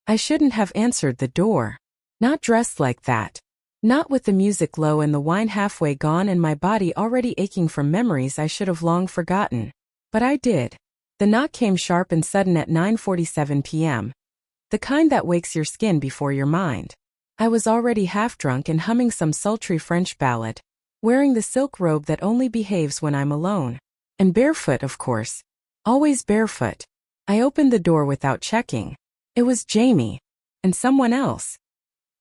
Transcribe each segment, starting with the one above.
I shouldn't have answered the door. Not dressed like that. Not with the music low and the wine halfway gone and my body already aching from memories I should have long forgotten. But I did. The knock came sharp and sudden at 9:47 p.m. The kind that wakes your skin before your mind. I was already half drunk and humming some sultry French ballad, wearing the silk robe that only behaves when I'm alone. And barefoot, of course. Always barefoot. I opened the door without checking. It was Jamie. And someone else.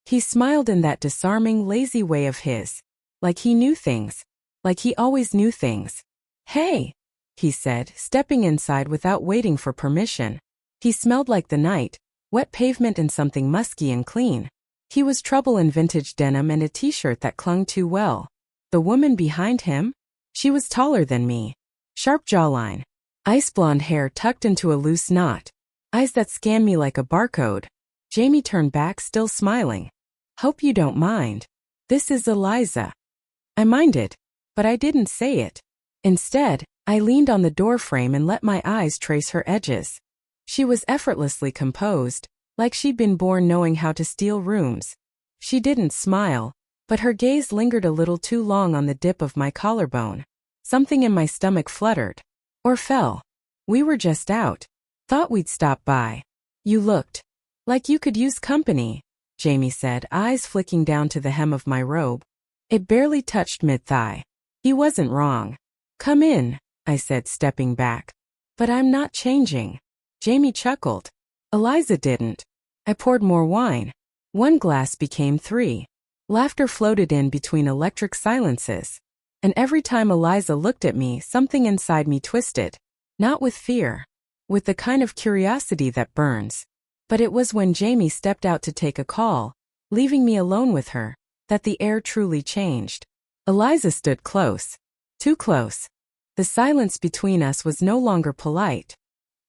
He smiled in that disarming, lazy way of his. Like he knew things. Like he always knew things. "Hey," he said, stepping inside without waiting for permission. He smelled like the night, wet pavement and something musky and clean. He was trouble in vintage denim and a t-shirt that clung too well. The woman behind him? She was taller than me. Sharp jawline. Ice blonde hair tucked into a loose knot. Eyes that scanned me like a barcode. Jamie turned back, still smiling. "Hope you don't mind. This is Eliza." I minded, but I didn't say it. Instead, I leaned on the doorframe and let my eyes trace her edges. She was effortlessly composed, like she'd been born knowing how to steal rooms. She didn't smile, but her gaze lingered a little too long on the dip of my collarbone. Something in my stomach fluttered. Or fell. "We were just out. Thought we'd stop by. You looked like you could use company," Jamie said, eyes flicking down to the hem of my robe. It barely touched mid-thigh. He wasn't wrong. "Come in," I said, stepping back. "But I'm not changing." Jamie chuckled. Eliza didn't. I poured more wine. One glass became three. Laughter floated in between electric silences. And every time Eliza looked at me, something inside me twisted. Not with fear. With the kind of curiosity that burns. But it was when Jamie stepped out to take a call, leaving me alone with her, that the air truly changed. Eliza stood close. Too close. The silence between us was no longer polite.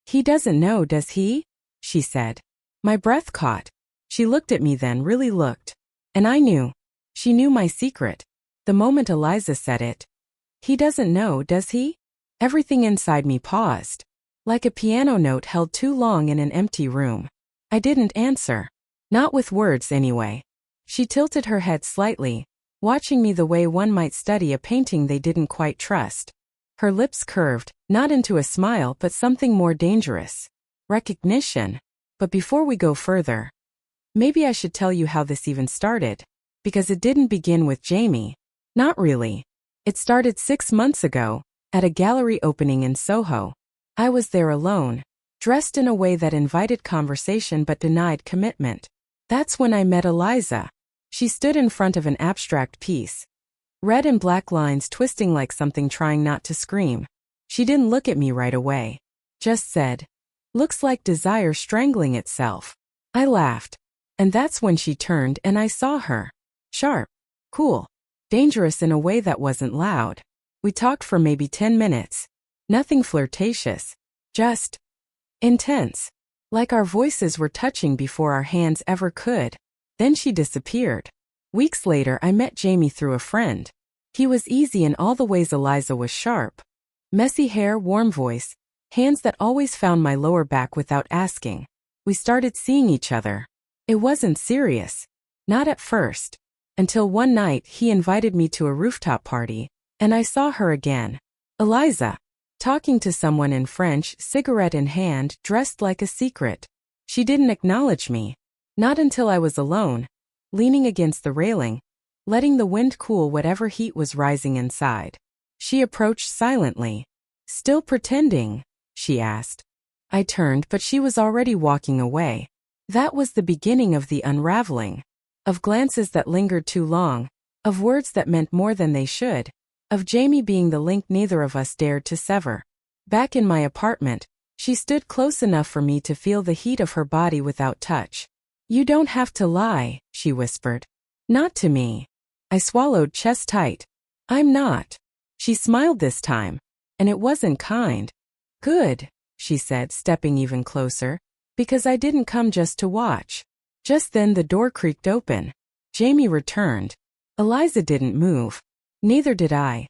"He doesn't know, does he?" she said. My breath caught. She looked at me then, really looked. And I knew. She knew my secret. The moment Eliza said it. "He doesn't know, does he?" Everything inside me paused. Like a piano note held too long in an empty room. I didn't answer. Not with words, anyway. She tilted her head slightly, watching me the way one might study a painting they didn't quite trust. Her lips curved, not into a smile but something more dangerous. Recognition. But before we go further, maybe I should tell you how this even started. Because it didn't begin with Jamie. Not really. It started 6 months ago, at a gallery opening in Soho. I was there alone, dressed in a way that invited conversation but denied commitment. That's when I met Eliza. She stood in front of an abstract piece. Red and black lines twisting like something trying not to scream. She didn't look at me right away. Just said, "Looks like desire strangling itself." I laughed. And that's when she turned and I saw her. Sharp. Cool. Dangerous in a way that wasn't loud. We talked for maybe 10 minutes. Nothing flirtatious. Just intense. Like our voices were touching before our hands ever could. Then she disappeared. Weeks later I met Jamie through a friend. He was easy in all the ways Eliza was sharp. Messy hair, warm voice, hands that always found my lower back without asking. We started seeing each other. It wasn't serious. Not at first. Until one night he invited me to a rooftop party, and I saw her again. Eliza. Talking to someone in French, cigarette in hand, dressed like a secret. She didn't acknowledge me. Not until I was alone, leaning against the railing, letting the wind cool whatever heat was rising inside. She approached silently. "Still pretending?" she asked. I turned, but she was already walking away. That was the beginning of the unraveling. Of glances that lingered too long. Of words that meant more than they should. Of Jamie being the link neither of us dared to sever. Back in my apartment, she stood close enough for me to feel the heat of her body without touch. "You don't have to lie," she whispered. "Not to me." I swallowed, chest tight. "I'm not." She smiled this time. And it wasn't kind. "Good," she said, stepping even closer. "Because I didn't come just to watch." Just then the door creaked open. Jamie returned. Eliza didn't move. Neither did I.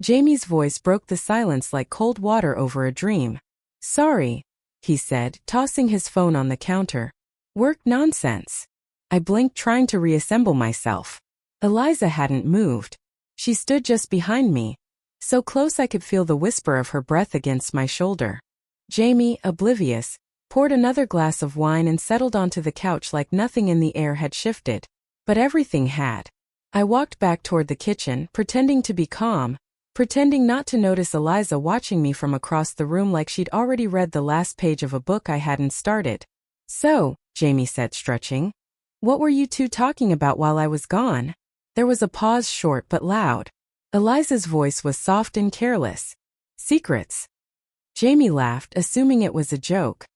Jamie's voice broke the silence like cold water over a dream. "Sorry," he said, tossing his phone on the counter. Work nonsense. I blinked, trying to reassemble myself. Eliza hadn't moved. She stood just behind me, so close I could feel the whisper of her breath against my shoulder. Jamie, oblivious, poured another glass of wine and settled onto the couch like nothing in the air had shifted. But everything had. I walked back toward the kitchen, pretending to be calm, pretending not to notice Eliza watching me from across the room like she'd already read the last page of a book I hadn't started. "So," Jamie said, stretching, "what were you two talking about while I was gone?" There was a pause, short but loud. Eliza's voice was soft and careless. "Secrets." Jamie laughed, assuming it was a joke.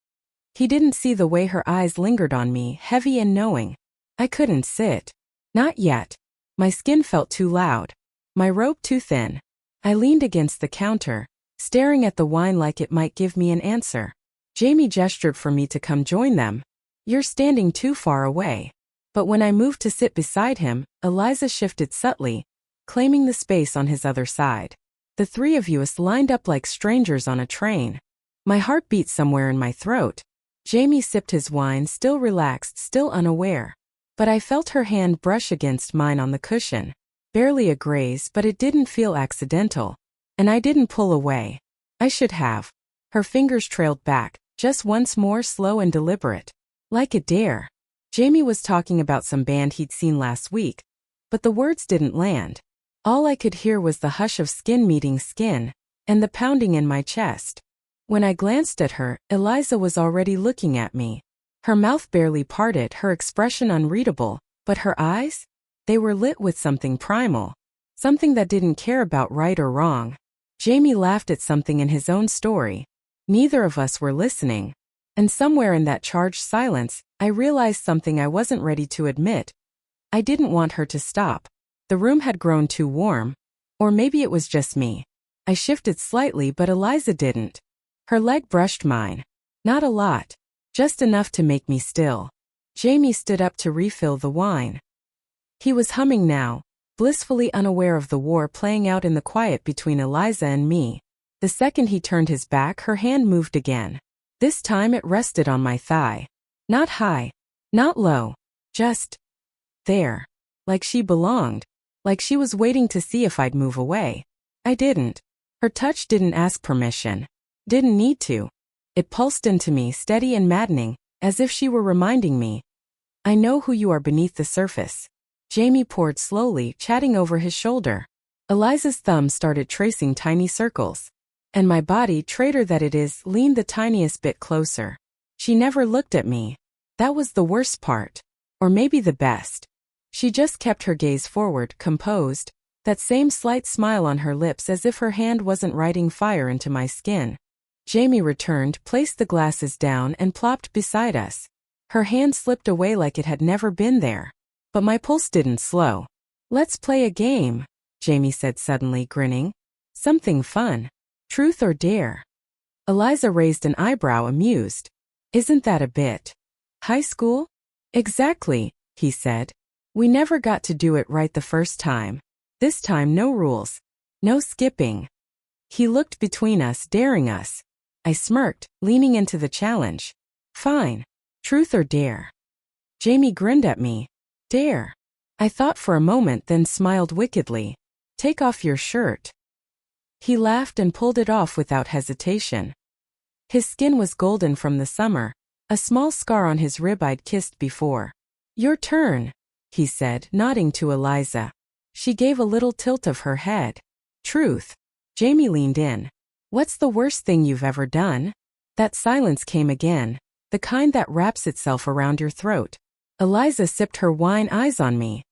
He didn't see the way her eyes lingered on me, heavy and knowing. I couldn't sit. Not yet. My skin felt too loud. My robe too thin. I leaned against the counter, staring at the wine like it might give me an answer. Jamie gestured for me to come join them. "You're standing too far away." But when I moved to sit beside him, Eliza shifted subtly, claiming the space on his other side. The three of us lined up like strangers on a train. My heart beat somewhere in my throat. Jamie sipped his wine, still relaxed, still unaware. But I felt her hand brush against mine on the cushion. Barely a graze, but it didn't feel accidental. And I didn't pull away. I should have. Her fingers trailed back, just once more, slow and deliberate. Like a dare. Jamie was talking about some band he'd seen last week, but the words didn't land. All I could hear was the hush of skin meeting skin, and the pounding in my chest. When I glanced at her, Eliza was already looking at me. Her mouth barely parted, her expression unreadable, but her eyes? They were lit with something primal. Something that didn't care about right or wrong. Jamie laughed at something in his own story. Neither of us were listening. And somewhere in that charged silence, I realized something I wasn't ready to admit. I didn't want her to stop. The room had grown too warm. Or maybe it was just me. I shifted slightly, but Eliza didn't. Her leg brushed mine. Not a lot. Just enough to make me still. Jamie stood up to refill the wine. He was humming now, blissfully unaware of the war playing out in the quiet between Eliza and me. The second he turned his back, her hand moved again. This time it rested on my thigh. Not high. Not low. Just there. Like she belonged. Like she was waiting to see if I'd move away. I didn't. Her touch didn't ask permission. Didn't need to. It pulsed into me, steady and maddening, as if she were reminding me. "I know who you are beneath the surface." Jamie poured slowly, chatting over his shoulder. Eliza's thumb started tracing tiny circles. And my body, traitor that it is, leaned the tiniest bit closer. She never looked at me. That was the worst part. Or maybe the best. She just kept her gaze forward, composed, that same slight smile on her lips as if her hand wasn't writing fire into my skin. Jamie returned, placed the glasses down, and plopped beside us. Her hand slipped away like it had never been there. But my pulse didn't slow. "Let's play a game," Jamie said suddenly, grinning. "Something fun. Truth or dare." Eliza raised an eyebrow, amused. "Isn't that a bit high school?" "Exactly," he said. "We never got to do it right the first time. This time no rules. No skipping." He looked between us, daring us. I smirked, leaning into the challenge. "Fine. Truth or dare?" Jamie grinned at me. "Dare." I thought for a moment, then smiled wickedly. "Take off your shirt." He laughed and pulled it off without hesitation. His skin was golden from the summer, a small scar on his rib I'd kissed before. "Your turn," he said, nodding to Eliza. She gave a little tilt of her head. "Truth." Jamie leaned in. "What's the worst thing you've ever done?" That silence came again, the kind that wraps itself around your throat. Eliza sipped her wine, eyes on me.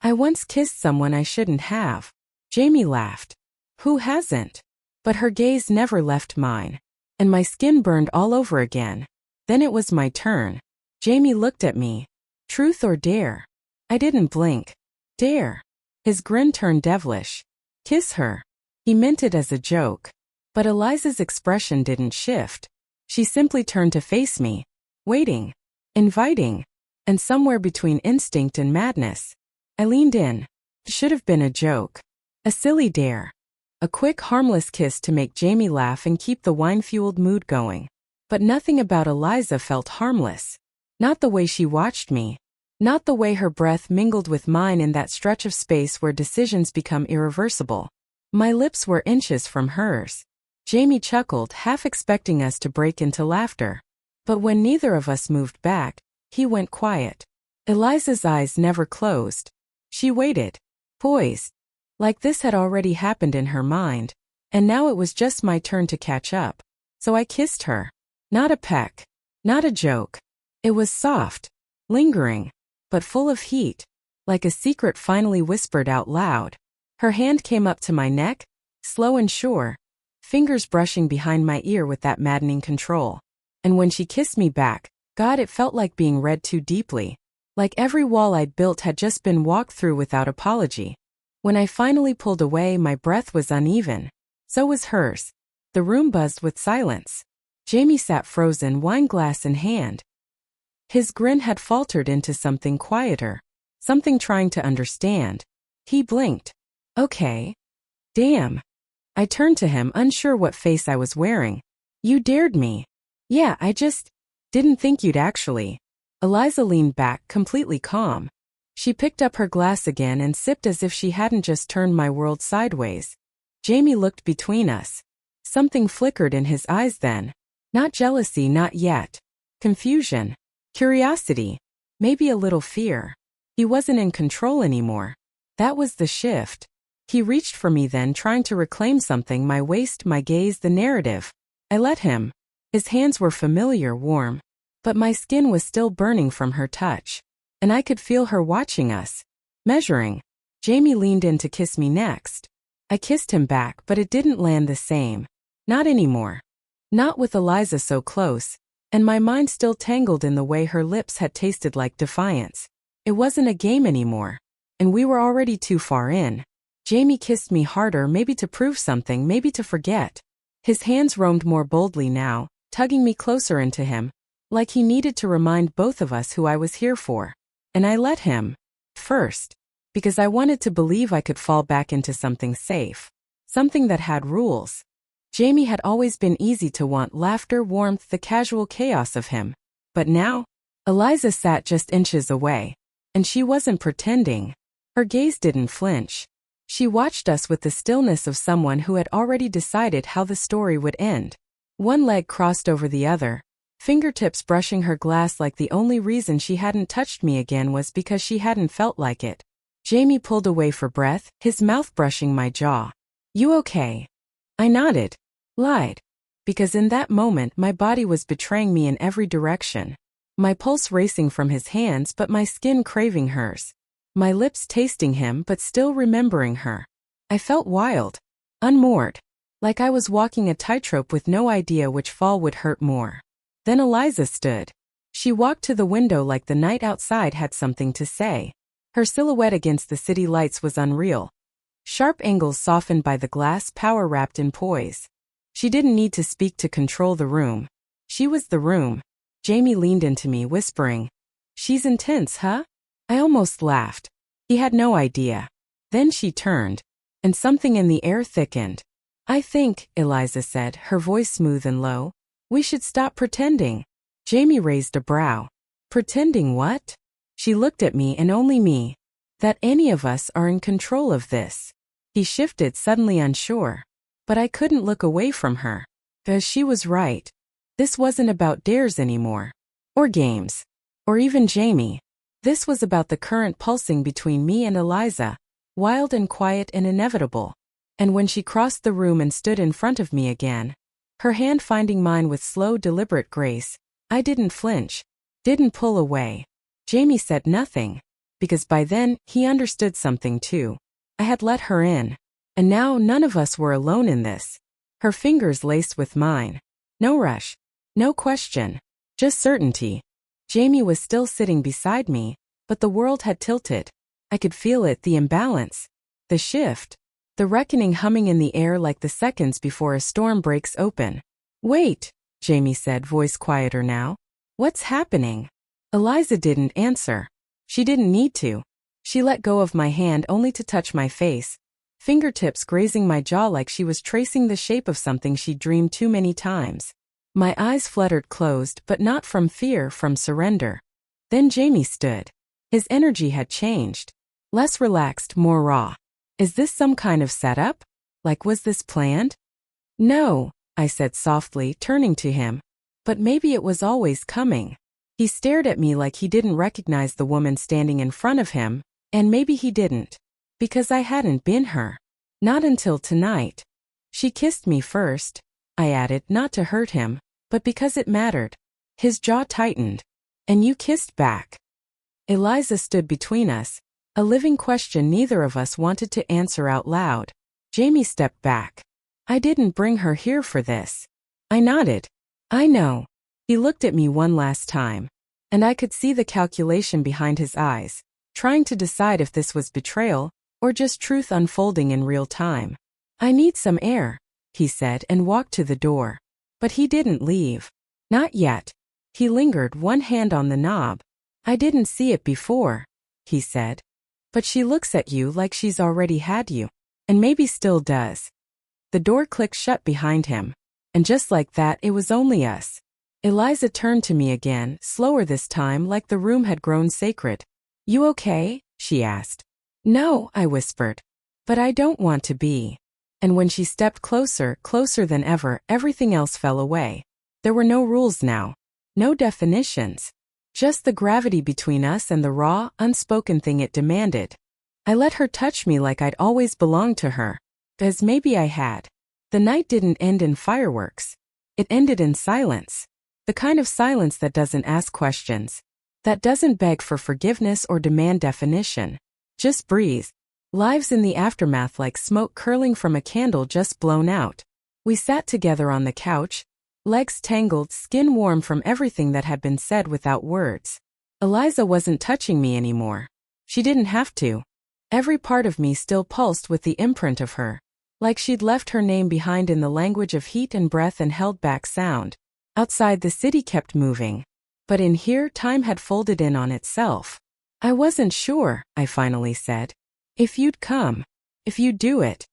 "I once kissed someone I shouldn't have." Jamie laughed. "Who hasn't?" But her gaze never left mine. And my skin burned all over again. Then it was my turn. Jamie looked at me. "Truth or dare?" I didn't blink. "Dare." His grin turned devilish. "Kiss her." He meant it as a joke. But Eliza's expression didn't shift. She simply turned to face me. Waiting. Inviting. And somewhere between instinct and madness. I leaned in. It should have been a joke. A silly dare. A quick, harmless kiss to make Jamie laugh and keep the wine-fueled mood going. But nothing about Eliza felt harmless. Not the way she watched me. Not the way her breath mingled with mine in that stretch of space where decisions become irreversible. My lips were inches from hers. Jamie chuckled, half expecting us to break into laughter. But when neither of us moved back, he went quiet. Eliza's eyes never closed. She waited, poised, like this had already happened in her mind, and now it was just my turn to catch up. So I kissed her. Not a peck. Not a joke. It was soft, lingering, but full of heat, like a secret finally whispered out loud. Her hand came up to my neck, slow and sure, fingers brushing behind my ear with that maddening control. And when she kissed me back, God, it felt like being read too deeply. Like every wall I'd built had just been walked through without apology. When I finally pulled away, my breath was uneven. So was hers. The room buzzed with silence. Jamie sat frozen, wine glass in hand. His grin had faltered into something quieter, something trying to understand. He blinked. Okay. Damn. I turned to him, unsure what face I was wearing. You dared me. Yeah, I just didn't think you'd actually. Eliza leaned back, completely calm. She picked up her glass again and sipped as if she hadn't just turned my world sideways. Jamie looked between us. Something flickered in his eyes then. Not jealousy, not yet. Confusion. Curiosity. Maybe a little fear. He wasn't in control anymore. That was the shift. He reached for me then, trying to reclaim something, my waist, my gaze, the narrative. I let him. His hands were familiar, warm. But my skin was still burning from her touch. And I could feel her watching us. Measuring. Jamie leaned in to kiss me next. I kissed him back, but it didn't land the same. Not anymore. Not with Eliza so close, and my mind still tangled in the way her lips had tasted like defiance. It wasn't a game anymore. And we were already too far in. Jamie kissed me harder, maybe to prove something, maybe to forget. His hands roamed more boldly now, tugging me closer into him, like he needed to remind both of us who I was here for. And I let him. First. Because I wanted to believe I could fall back into something safe. Something that had rules. Jamie had always been easy to want, laughter, warmth, the casual chaos of him. But now, Eliza sat just inches away. And she wasn't pretending. Her gaze didn't flinch. She watched us with the stillness of someone who had already decided how the story would end. One leg crossed over the other, fingertips brushing her glass like the only reason she hadn't touched me again was because she hadn't felt like it. Jamie pulled away for breath, his mouth brushing my jaw. You okay? I nodded. Lied. Because in that moment my body was betraying me in every direction. My pulse racing from his hands but my skin craving hers. My lips tasting him but still remembering her. I felt wild. Unmoored. Like I was walking a tightrope with no idea which fall would hurt more. Then Eliza stood. She walked to the window like the night outside had something to say. Her silhouette against the city lights was unreal. Sharp angles softened by the glass, power wrapped in poise. She didn't need to speak to control the room. She was the room. Jamie leaned into me, whispering, "She's intense, huh?" I almost laughed. He had no idea. Then she turned, and something in the air thickened. I think, Eliza said, her voice smooth and low, we should stop pretending. Jamie raised a brow. Pretending what? She looked at me and only me. That any of us are in control of this. He shifted, suddenly unsure. But I couldn't look away from her. Because she was right. This wasn't about dares anymore. Or games. Or even Jamie. This was about the current pulsing between me and Eliza. Wild and quiet and inevitable. And when she crossed the room and stood in front of me again, her hand finding mine with slow, deliberate grace, I didn't flinch. Didn't pull away. Jamie said nothing. Because by then, he understood something too. I had let her in. And now none of us were alone in this. Her fingers laced with mine. No rush. No question. Just certainty. Jamie was still sitting beside me, but the world had tilted. I could feel it, the imbalance. The shift. The reckoning humming in the air like the seconds before a storm breaks open. Wait, Jamie said, voice quieter now. What's happening? Eliza didn't answer. She didn't need to. She let go of my hand only to touch my face, fingertips grazing my jaw like she was tracing the shape of something she'd dreamed too many times. My eyes fluttered closed, but not from fear, from surrender. Then Jamie stood. His energy had changed. Less relaxed, more raw. Is this some kind of setup? Like, was this planned? No, I said softly, turning to him. But maybe it was always coming. He stared at me like he didn't recognize the woman standing in front of him, and maybe he didn't. Because I hadn't been her. Not until tonight. She kissed me first, I added, not to hurt him, but because it mattered. His jaw tightened. And you kissed back. Eliza stood between us, a living question neither of us wanted to answer out loud. Jamie stepped back. I didn't bring her here for this. I nodded. I know. He looked at me one last time, and I could see the calculation behind his eyes, trying to decide if this was betrayal or just truth unfolding in real time. I need some air, he said and walked to the door. But he didn't leave. Not yet. He lingered, one hand on the knob. I didn't see it before, he said. But she looks at you like she's already had you, and maybe still does. The door clicked shut behind him, and just like that it was only us. Eliza turned to me again, slower this time, like the room had grown sacred. You okay? She asked. No, I whispered. But I don't want to be. And when she stepped closer, closer than ever, everything else fell away. There were no rules now. No definitions. Just the gravity between us and the raw, unspoken thing it demanded. I let her touch me like I'd always belonged to her. As maybe I had. The night didn't end in fireworks. It ended in silence. The kind of silence that doesn't ask questions. That doesn't beg for forgiveness or demand definition. Just breathe. Lives in the aftermath like smoke curling from a candle just blown out. We sat together on the couch, legs tangled, skin warm from everything that had been said without words. Eliza wasn't touching me anymore. She didn't have to. Every part of me still pulsed with the imprint of her. Like she'd left her name behind in the language of heat and breath and held back sound. Outside the city kept moving. But in here time had folded in on itself. I wasn't sure, I finally said. If you'd come. If you'd do it.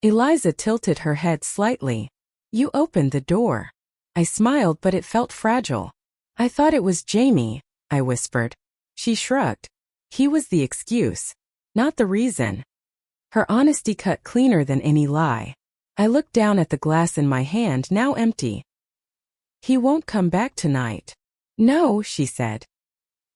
Eliza tilted her head slightly. You opened the door. I smiled, but it felt fragile. I thought it was Jamie, I whispered. She shrugged. He was the excuse, not the reason. Her honesty cut cleaner than any lie. I looked down at the glass in my hand, now empty. He won't come back tonight. No, she said.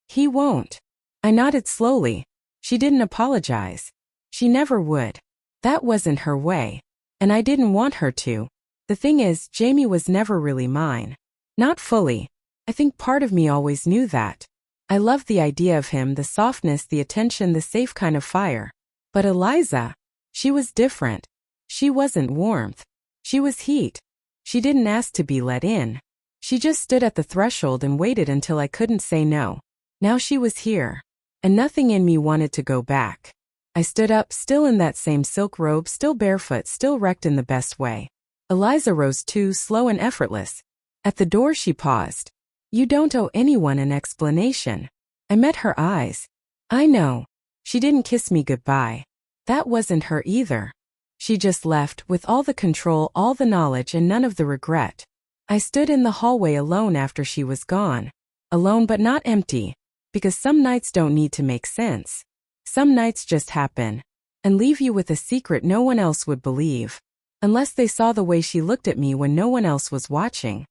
He won't. I nodded slowly. She didn't apologize. She never would. That wasn't her way. And I didn't want her to. The thing is, Jamie was never really mine. Not fully. I think part of me always knew that. I loved the idea of him, the softness, the attention, the safe kind of fire. But Eliza, she was different. She wasn't warmth. She was heat. She didn't ask to be let in. She just stood at the threshold and waited until I couldn't say no. Now she was here. And nothing in me wanted to go back. I stood up, still in that same silk robe, still barefoot, still wrecked in the best way. Eliza rose too, slow and effortless. At the door she paused. You don't owe anyone an explanation. I met her eyes. I know. She didn't kiss me goodbye. That wasn't her either. She just left, with all the control, all the knowledge, and none of the regret. I stood in the hallway alone after she was gone. Alone but not empty. Because some nights don't need to make sense. Some nights just happen. And leave you with a secret no one else would believe. Unless they saw the way she looked at me when no one else was watching.